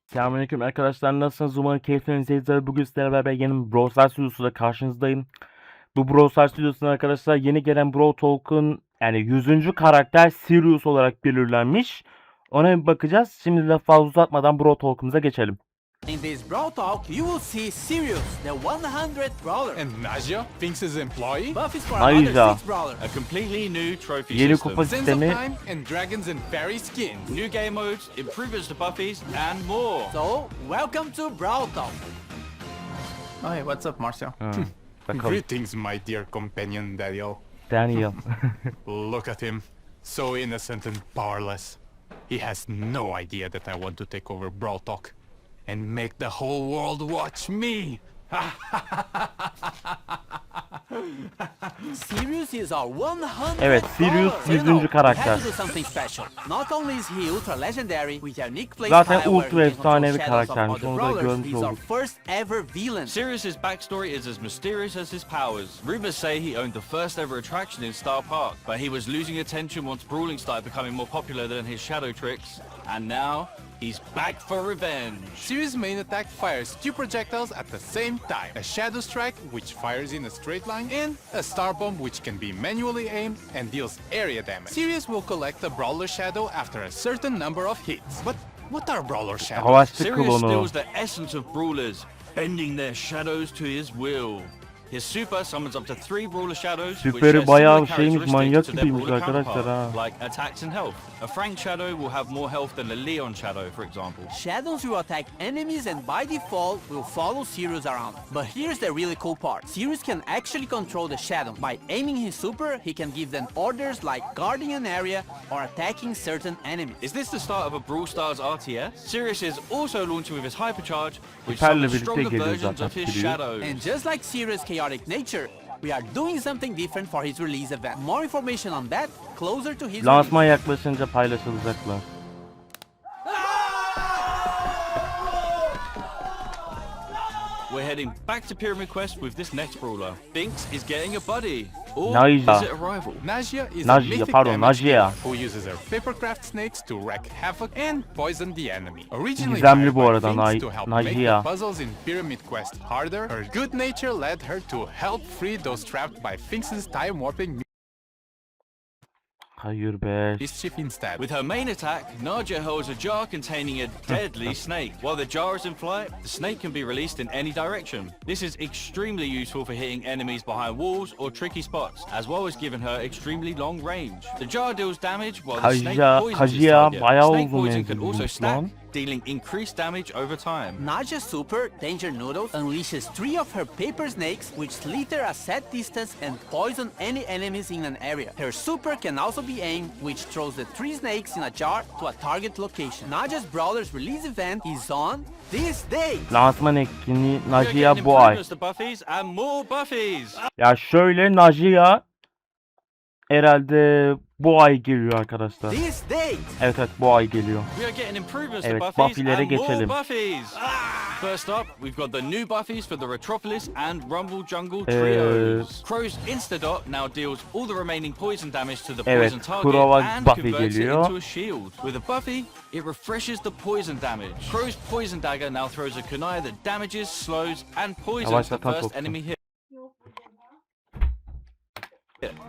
Selamünaleyküm arkadaşlar, nasılsınız? Umarım keyiflerinizdedir. Bugün sizlerle beraber yeni Brawl Stars stüdyosuyla karşınızdayım. Bu Brawl Stars stüdyosunda arkadaşlar yeni gelen Brawl Talk'un yani 100. karakter SİRİUS olarak belirlenmiş. Ona bir bakacağız. Şimdi lafı fazla uzatmadan Brawl Talk'umuza geçelim. In this Brawl Talk, you will see SİRİUS, the 100th brawler. And Naja thinks his employee? Buff is for Naja. another 6 brawler. A completely new trophy Yeni system. kupa Sense of sistemi. time and dragons and fairy skins. New game modes, improvements to buffies, and more. So, welcome to Brawl Talk. Oh, hey, what's up, Marcel? Bakalım. Greetings, my dear companion Daniel. Daniel. Look at him. So innocent and powerless. He has no idea that I want to take over Brawl Talk and make the whole world watch me. SİRİUS is our 100th Evet, SİRİUS brawler. 100. So, we karakter. have to do something special. Not only is he ultra legendary with unique play Zaten style where ultra he can control efsanevi shadows of karaktermiş, other onu da brawlers, görmüş he's our olduk. first ever villain. Sirius's backstory is as mysterious as his powers. Rumors say he owned the first ever attraction in Star Park, but he was losing attention once brawling started becoming more popular than his shadow tricks. And now, he's back for revenge. Sirius' main attack fires 2 projectiles at the same time. A Shadow Strike, which fires in a straight line, and a Star Bomb, which can be manually aimed and deals area damage. Sirius will collect a Brawler Shadow after a certain number of hits. But what are Brawler Shadows? Havaşçı Sirius klonu. steals the essence of brawlers, bending their shadows to his will. His super summons up to 3 brawler shadows, which Süperi share bayağı similar şeymiş, characteristics manyak to their gibiymiş brawler arkadaşlar counterpart, ha. like attacks and health. A Frank shadow will have more health than a Leon shadow, for example. Shadows will attack enemies and by default will follow SİRİUS around. But here's the really cool part. SİRİUS can actually control the shadow. By aiming his super, he can give them orders like guarding an area or attacking certain enemies. Is this the start of a Brawl Stars RTS? Sirius is also launching with his hypercharge, which Hiperle summons birlikte stronger geliyor versions zaten of his Sirius. shadows. And just like SİRİUS' chaotic nature, we are doing something different for his release event. More information on that closer to his Lansman yaklaşınca paylaşılacaklar. We're heading back to Pyramid Quest with this next brawler. Binks is getting a buddy. Or Naja. is it a rival? Naja is Naja, a mythic pardon, damage Naja. dealer who uses her papercraft snakes to wreak havoc and poison the enemy. Originally Gizemli hired bu by arada Finks to help make Naja. the puzzles in Pyramid Quest harder, her good nature led her to help free those trapped by Finks' time warping Hayır be. mischief instead. With her main attack, Naja holds a jar containing a deadly snake. While the jar is in flight, the snake can be released in any direction. This is extremely useful for hitting enemies behind walls or tricky spots, as well as giving her extremely long range. The jar deals damage while the snake poisons its Kajia target. bayağı Snake uzun poison can menzilli also lan. stack, dealing increased damage over time. Naja's super, Danger Noodles, unleashes 3 of her paper snakes which slither a set distance and poison any enemies in an area. Her super can also be aimed, which throws the 3 snakes in a jar to a target location. Naja's Brawler's release event is on this day. Lansman etkinliği We are Naji'ye getting bu ay. improvements to buffies and more buffies. Ya şöyle Naji'ye herhalde bu ay geliyor arkadaşlar. This day. Evet bu ay geliyor. We are getting improvements Evet, to buffies buffilere and more geçelim. buffies. First up, we've got the new buffies for the Retropolis and Rumble Jungle trios. Crow's Instadot now deals all the remaining poison damage to the Evet, poison target Crow'a and buffy converts geliyor. it into a shield. With a buffy, it refreshes the poison damage. Crow's Poison Dagger now throws a kunai that damages, slows, and poisons the Yavaşlatan first topçu. enemy hit.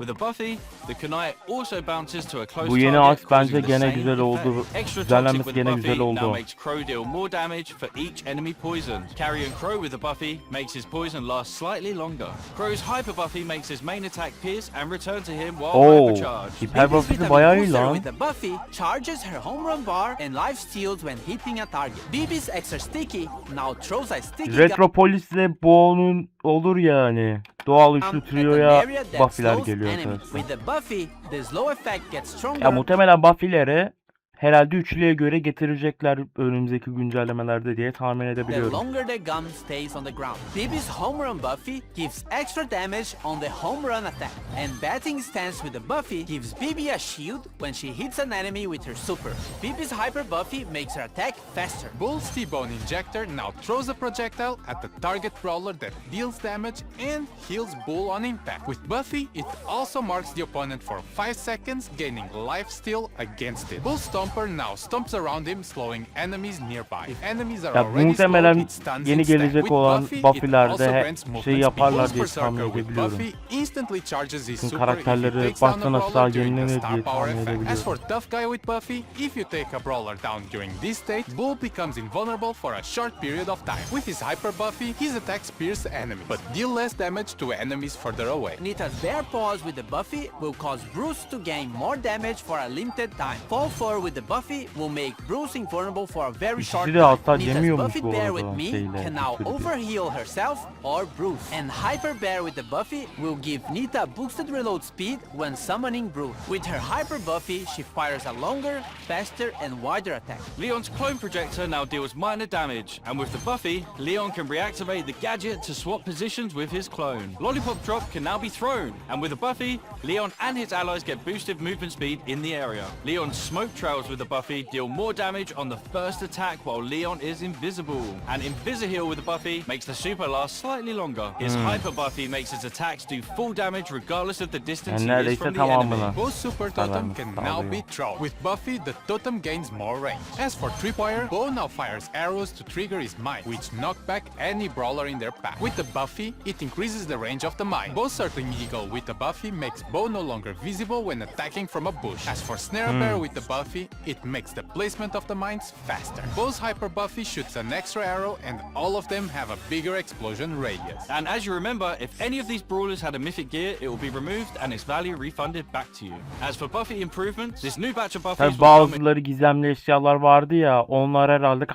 With a buffy, the kunai also bounces to a close Bu yeni target, ask bence causing the gene same güzel oldu. effect. Extra Düzenlenmesi toxic with gene the buffy güzel now oldu. makes Crow deal more damage for each enemy poisoned. Carrying Crow with the buffy makes his poison last slightly longer. Crow's hyper buffy makes his main attack pierce and return to him while Oo, hypercharged. hiper Bibi's buff'ı vitamin bayağı iyi booster lan. with the Buffy charges her home run bar and life steals when hitting a target. Bibi's extra sticky now throws a sticky Retropolis'le bu onun olur yani. Doğal üçlü at an trio'ya area that buff'ler slows geliyor enemies. arkadaşlar. With the Buffy, the slow effect gets stronger. Ya muhtemelen buff'lere herhalde üçlüye göre getirecekler önümüzdeki güncellemelerde diye tahmin The edebiliyorum. longer the gun stays on the ground. Bibi's home run Buffy gives extra damage on the home run attack. And batting stance with the Buffy gives Bibi a shield when she hits an enemy with her super. Bibi's hyper Buffy makes her attack faster. Bull's T-Bone Injector now throws a projectile at the target brawler that deals damage and heals Bull on impact. With Buffy, it also marks the opponent for 5 seconds, gaining lifesteal against it. Bull Stomper now stomps around him, slowing enemies nearby. If enemies are Ya already muhtemelen slowed, it stuns yeni instead. gelecek With olan Buffy, it Buffy'lerde also grants movement şey speed. yaparlar Bull's diye tahmin Berserker with edebiliyorum. Buffy instantly charges his Tüm super if he karakterleri takes down a baştan aşağı brawler during the yenilenir star diye power tahmin effect. As edebiliyorum. for Tough Guy with Buffy, if you take a brawler down during this state, Bull becomes invulnerable for a short period of time. With his hyper Buffy, his attacks pierce enemies, but deal less damage to enemies further away. Nita's Bear Paws with the Buffy will cause Bruce to gain more damage for a limited time. Fall Fur with the Buffy will make Bruce invulnerable for a very short İkisi de hasar time. Nita's yemiyormuş Buffy bu Bear arada with me şeyle, can now Türkçe'de. overheal herself or Bruce. And Hyper Bear with the Buffy will give Nita boosted reload speed when summoning Bruce. With her Hyper Buffy, she fires a longer, faster and wider attack. Leon's clone projector now deals minor damage, and with the Buffy, Leon can reactivate the gadget to swap positions with his clone. Lollipop Drop can now be thrown, and with the Buffy, Leon and his allies get boosted movement speed in the area. Leon's smoke trails with the Buffy deal more damage on the first attack while Leon is invisible. And Invisiheal with the Buffy makes the super last slightly longer. His Hyper Buffy makes his attacks do full damage regardless of the distance Yani he is neredeyse from the tamamına. enemy. Bo's super totem Tamam, can tamam. now be thrown. With Buffy, the totem gains more range. As for Tripwire, Bo now fires arrows to trigger his mine, which knock back any brawler in their path. With the Buffy, it increases the range of the mine. Bo's Circling Eagle with the Buffy makes Bo no longer visible when attacking from a bush. As for Snare Bear with the Buffy, it makes the placement of the mines faster. Bo's Hyper Buffy shoots an extra arrow and all of them have a bigger explosion radius. And as you remember, if any of these brawlers had a mythic gear, it will be removed and its value refunded back to you. As for Buffy improvements, this new batch of Buffys Tabi will come bazıları gizemli eşyalar vardı ya, onlar herhalde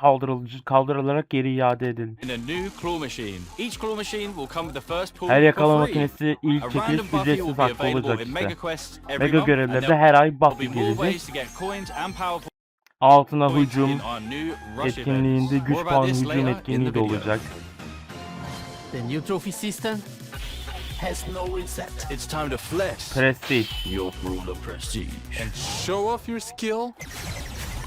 kaldırılarak geri iade edildi. in a new claw machine. Each claw machine will come with the first pull Her yakalama for free. makinesi ilk A çekiliş random Buffy will ücretsiz be hakkı available olacak in işte. Mega Quests every Mega month, and görevlerde there her ay will Buffy be more gelecek. ways to get coins and power Altına points hücum in our new rush etkinliğinde events. güç More puan about this hücum later in etkinliği the de video. olacak. The new trophy system has no reset. It's time to flex Prestige. your brawler prestige. And show off your skill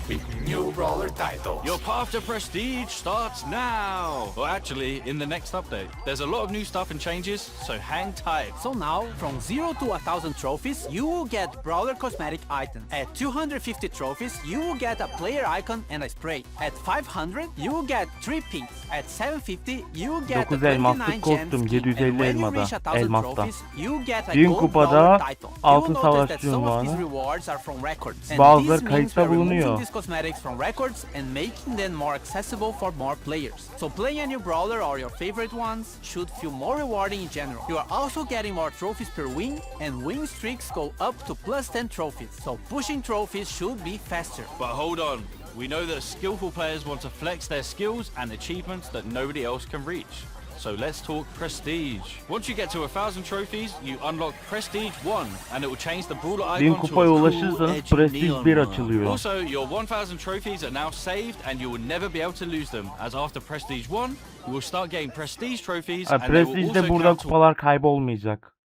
with new brawler titles. Your path to prestige starts now. Well, actually, in the next update. There's a lot of new stuff and changes, so hang tight. So now, from 0 to 1,000 trophies, you will get Brawler cosmetic items. At 250 trophies, you will get a player icon and a spray. At 500, you will get 3 pins. At 750, you will get 9 the elmaslık 29 kostüm, gems. 750 And when you elmada, reach 1,000 elmasta. trophies, you will get a 1000 gold kupada Brawler title. altın You will notice that savaşçı some of unvanı. these rewards are from records. And Bazıları this means we kayıtta are removing bulunuyor. these cosmetics from records and making them more accessible for more players. So playing a new brawler or your favorite ones should feel more rewarding in general. You are also getting more trophies per win, and win streaks go up to plus 10 trophies. So pushing trophies should be faster. But hold on. We know that skillful players want to flex their skills and achievements that nobody else can reach. So let's talk prestige. Once you get to 1,000 trophies, you unlock Prestige 1, and it will change the brawler 1000 icon to a kupaya cool, ulaşırsanız edgy Prestige neon 1 one. açılıyor. Also, your 1,000 trophies are now saved, and you will never be able to lose them. As after Prestige 1, you will start getting Prestige trophies, and they will Prestige'de also burada count towards kupalar kaybolmayacak.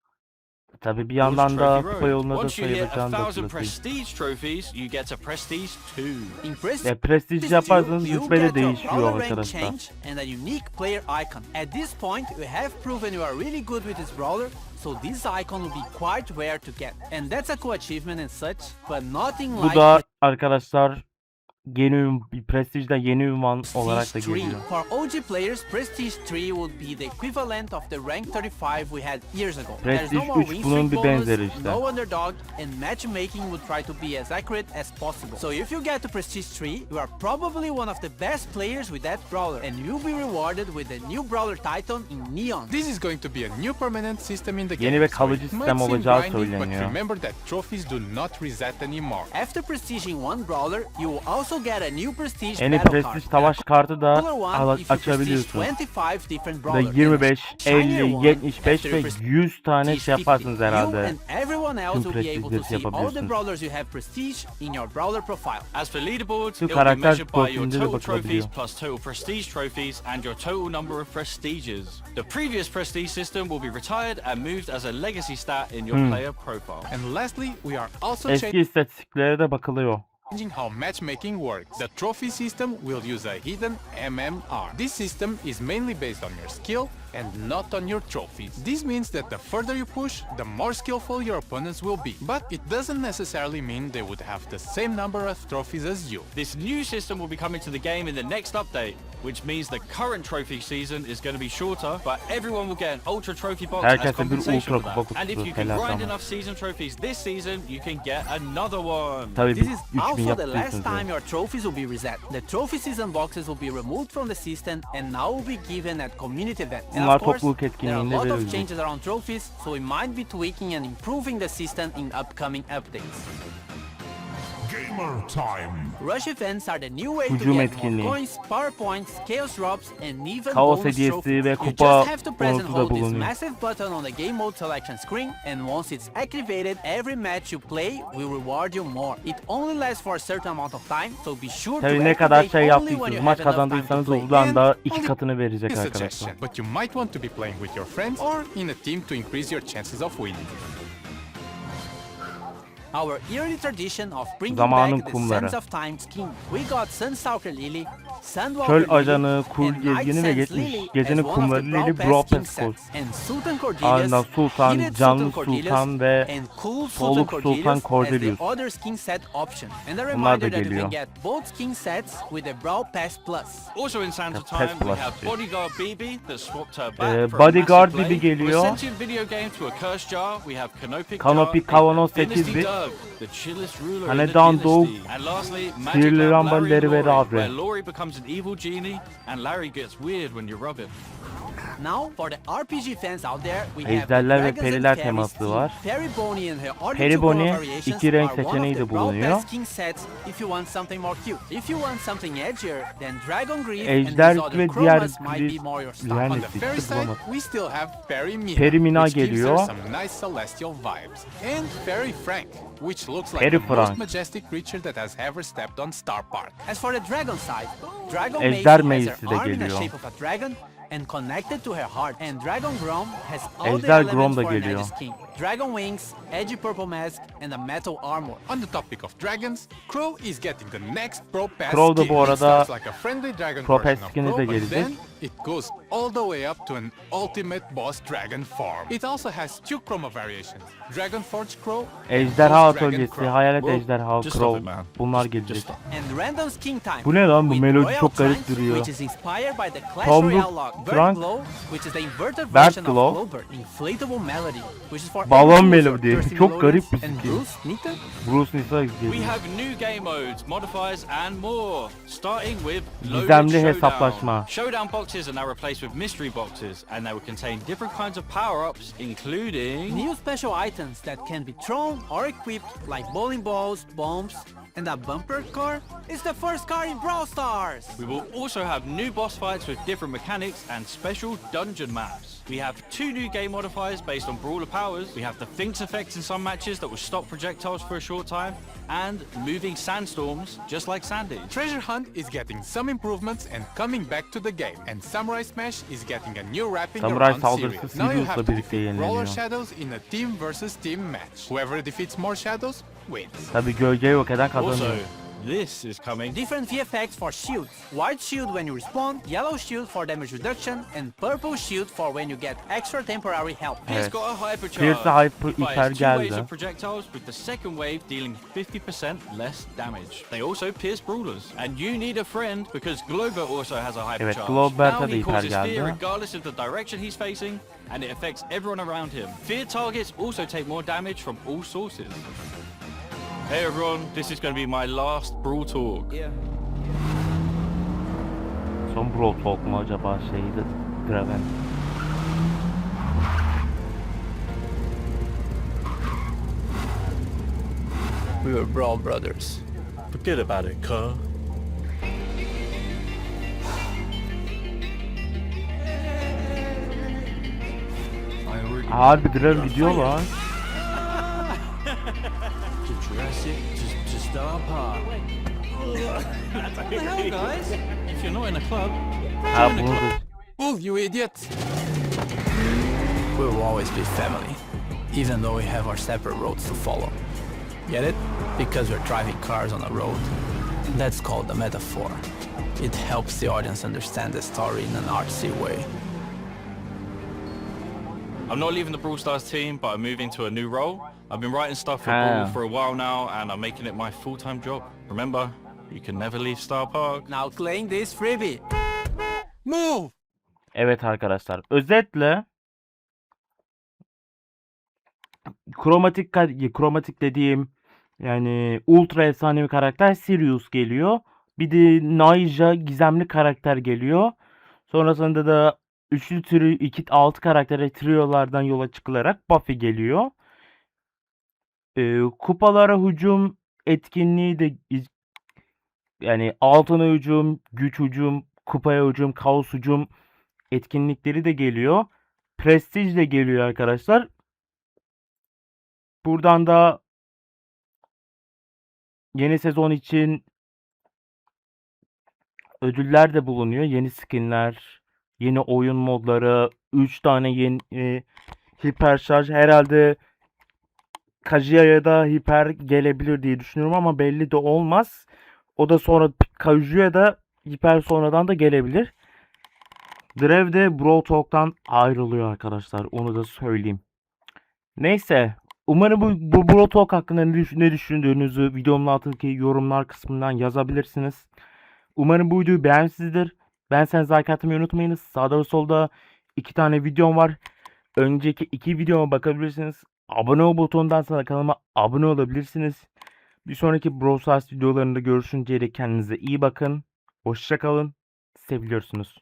Tabi bir yandan da Trophy kupa Road. yoluna da Once you hit sayılacağını da 1,000 hatırlatayım. prestige trophies, you get a prestige 2. In Prestige Ya Prestige yaparsanız you rütbe de get your değişiyor brawler rank arkadaşlar. change and a unique player icon. At this point, you have proven you are really good with this brawler, so this icon will be quite rare to get. And that's a cool achievement and such, but nothing Bu like da arkadaşlar Prestige'de yeni ünvan olarak da Prestige 3. geliyor. For OG players, Prestige 3 would be the equivalent of the rank 35 we had years ago. There's no Prestige more 3 win bunun streak bir bonus, benzeri işte. no underdog, and matchmaking would try to be as accurate as possible. So if you get to Prestige 3, you are probably one of the best players with that brawler, and you'll be rewarded with the new brawler titan in Neon. This is going to be a new permanent system in the game. Yeni ve so kalıcı it might sistem seem olacağı grindy, But söyleniyor. remember that trophies do not reset anymore. After prestiging one brawler, you will also also get a new prestige En iyi battle prestij card. savaş kartı da Popular one if you prestige açabiliyorsun. 25 different Da brawlers. 25, Shinier 50, one, 75 after ve you prestige 100 tane şey 50. yaparsınız You herhalde. and everyone else Tüm will be able to prestijleri see all the yapabiliyorsunuz. brawlers you have prestige in your brawler profile. As for leaderboards, Tüm it will be karakter measured by your profilinde de total bakılabiliyor. trophies plus total prestige trophies and your total number of prestiges. The previous prestige system will be retired and moved as a legacy stat in your player profile. And lastly, we are also Eski istatistiklere de bakılıyor. changing how matchmaking works. The trophy system will use a hidden MMR. This system is mainly based on your skill and not on your trophies. This means that the further you push, the more skillful your opponents will be. But it doesn't necessarily mean they would have the same number of trophies as you. This new system will be coming to the game in the next update, which means the current trophy season is going to be shorter, but everyone will get an ultra trophy box as Herkese bir compensation ultra for kupa that. And if kutusu, you can helal grind sana. enough season trophies this season, you can get another one. Tabii This bir is 3000 also the last yaptıysanız. time your trophies will be reset. The trophy season boxes will be removed from the system and now will be given at community event. And Bunlar of course, topluluk there are a etkinliğinde lot of verilecek. changes around trophies, so we might be tweaking and improving the system in upcoming updates. Gamer time. Rush events are the new way to Hücum get etkinliği. more coins, power points, chaos drops, and even Kaos bonus hediyesi trophies. ve You kupa just have to press and bonusu da hold this bulunuyor. massive button on the game mode selection screen, and once it's activated, every match you play will reward you more. It only lasts for a certain amount of time, so be sure to Tabii ne kadar activate şey only when you yaptıysanız, have maç enough time to kazandıysanız play. buradan da And 2 only katını verecek a arkadaşlar. suggestion, but you might want to be playing with your friends or in a team to increase your chances of winning. Our yearly tradition of bringing Zamanın back the kumları. Sands of Time skin. We got Sunstalker Lily, Sandwalker Çöl Lily, ajanı, kul and Night gezgini ve Sands 70 Lily gecenin as one of kumları the Lily Brawl Brawl Pass Pass king kol. sets. And Sultan Ardından Cordelius, Sultan, Heated Canlı Sultan Cordelius, Sultan ve and Cool Soluk Sultan Sultan Cordelius Cordelius. as the other skin set option. And a Bunlar da reminder that you geliyor. can get both skin sets with the Brawl Pass Plus. Also in Sands of Yeah, Time, Pet we Plus have diyor. Bodyguard BB that swapped her back for Bodyguard a massive BB blade. geliyor. We're sentient video game to a cursed jar. We have Canopic Kanopik Jar, Kavanoz Dynasty 8 bit. Doug, the chillest ruler Hanedan in the Doğu, dynasty. And lastly, Magic Sihirli Lamp Rambalı Larry and ve Laurie, Rabre. where Laurie becomes an evil genie and Larry gets weird when you rub him. Now, for the RPG fans out there, we have the Ejderler ve Dragons and Periler Fairies teması team. var. Fairy Bonnie and her other Peri two color Bonnie, variations iki renk are one of seçeneği the de Brawl bulunuyor. Pass king sets if you want something more cute. If you want something edgier, then Dragon Grief Ejder and these other ve diğer chromas might be more your style. yani On the fairy hiç side, bulamadım. we still have Fairy Mina, Fairy Mina which gives her geliyor. some nice celestial vibes, and Fairy Frank, which looks like Fairy the Frank. most majestic creature that has ever stepped on Star Park. As for the dragon side, Dragon Ejder Macy has Macy her de arm in the geliyor. shape of a dragon and connected to her heart. And Dragon Grom has all the Ejder elements Grom da for an geliyor. edgy skin. Dragon wings, edgy purple mask, and a metal armor. On the topic of dragons, Crow is getting the next Pro Pass Crow da skin. bu It arada starts like a friendly dragon Pro Pass version of skini Crow, de but gelecek. then it goes all the way up to an ultimate boss dragon form. It also has two chroma variations, Dragon Forge Crow and Ejderha Ghost Dragon Atölyesi, Crow. Hayalet Well, Ejderha, just stop Crow. it, man. Bunlar Just gelecek. stop. And random skin time. Bu ne lan? Bu with melodi Royal çok garip Trunks, duruyor. Which is inspired by the Clash Tomruk Royale lock Bird Trunk, Glow, which is the inverted Bird version Glow, of Glowbird, inflatable melody, which is for Balon everyone who's melodi. thirsty Çok melodies, garip bir and skin. Bruce, Nita? Bruce Nisa We geliyor. have new game modes, modifiers, and more. Starting with Loaded Gizemli Showdown. hesaplaşma. Showdown boxes are now replaced with mystery boxes, and they will contain different kinds of power-ups, including New special items that can be thrown or equipped like bowling balls, bombs, and a bumper car is the first car in Brawl Stars! We will also have new boss fights with different mechanics and special dungeon maps. We have two new game modifiers based on brawler powers. We have the Finks effect in some matches that will stop projectiles for a short time, and moving sandstorms, just like Sandy. Treasure Hunt is getting some improvements and coming back to the game, and Samurai Smash is getting a new wrapping Samurai around saldırısı SİRİUS. Now you SİRİUS'la have to birlikte defeat Brawler yenileniyor. Shadows in a team versus team match. Whoever defeats more shadows wins. Tabii gölge yok eden Also, kazanıyor. this is coming. Different VFX for shields. White shield when you respawn, yellow shield for damage reduction, and purple shield for when you get extra temporary health. Pierce Evet. got a hypercharge. Pierce'e hyper It fires hiper two waves geldi. of projectiles with the second wave dealing 50% less damage. They also pierce brawlers. And you need a friend because Glover also has a hypercharge. Evet, Glover'da Now da he hiper causes fear geldi. regardless of the direction he's facing, and it affects everyone around him. Fear targets also take more damage from all sources. Hey everyone, this is going to be my last Brawl Talk. Son Brawl Talk mu acaba şeydi? Graven. We were Brawl Brothers. Forget about it, cuz. Harbi Drev gidiyor lan. To Jurassic, to Star Park. What the hell, guys? If you're not in a club, Ha bunu da... Oh, you idiot! We will always be family, even though we have our separate roads to follow. Get it? Because we're driving cars on a road. That's called a metaphor. It helps the audience understand the story in an artsy way. I'm not leaving the Brawl Stars team, but I'm moving to a new role. I've been writing stuff for Ah. Brawl for a while now, and I'm making it my full-time job. Remember, you can never leave Star Park. Now claim this freebie. Move! Evet arkadaşlar. Özetle kromatik dediğim yani ultra efsanevi karakter SİRİUS geliyor. Bir de Naija gizemli karakter geliyor. Sonrasında da üçlü türü 6 karaktere triolardan yola çıkılarak Buffy geliyor. Kupalara hücum etkinliği de yani altına hücum, güç hücum, kupaya hücum, kaos hücum etkinlikleri de geliyor. Prestige de geliyor arkadaşlar. Buradan da yeni sezon için ödüller de bulunuyor. Yeni skinler, yeni oyun modları, 3 tane yeni hiper şarj. Herhalde Kajia'ya da hiper gelebilir diye düşünüyorum ama belli de olmaz. O da sonra Kajia'ya da hiper sonradan da gelebilir. Drev de Brawl Talk'tan ayrılıyor arkadaşlar. Onu da söyleyeyim. Neyse. Umarım bu Brawl Talk hakkında ne düşündüğünüzü videomun altındaki yorumlar kısmından yazabilirsiniz. Umarım bu videoyu beğenmişsinizdir. Beğenseniz like atmayı unutmayınız. Sağda ve solda 2 tane videom var. Önceki 2 videoma bakabilirsiniz. Abone ol butonundan sonra kanalıma abone olabilirsiniz. Bir sonraki Brawl Stars videolarında görüşünceye dek kendinize iyi bakın. Hoşça kalın. Seviliyorsunuz.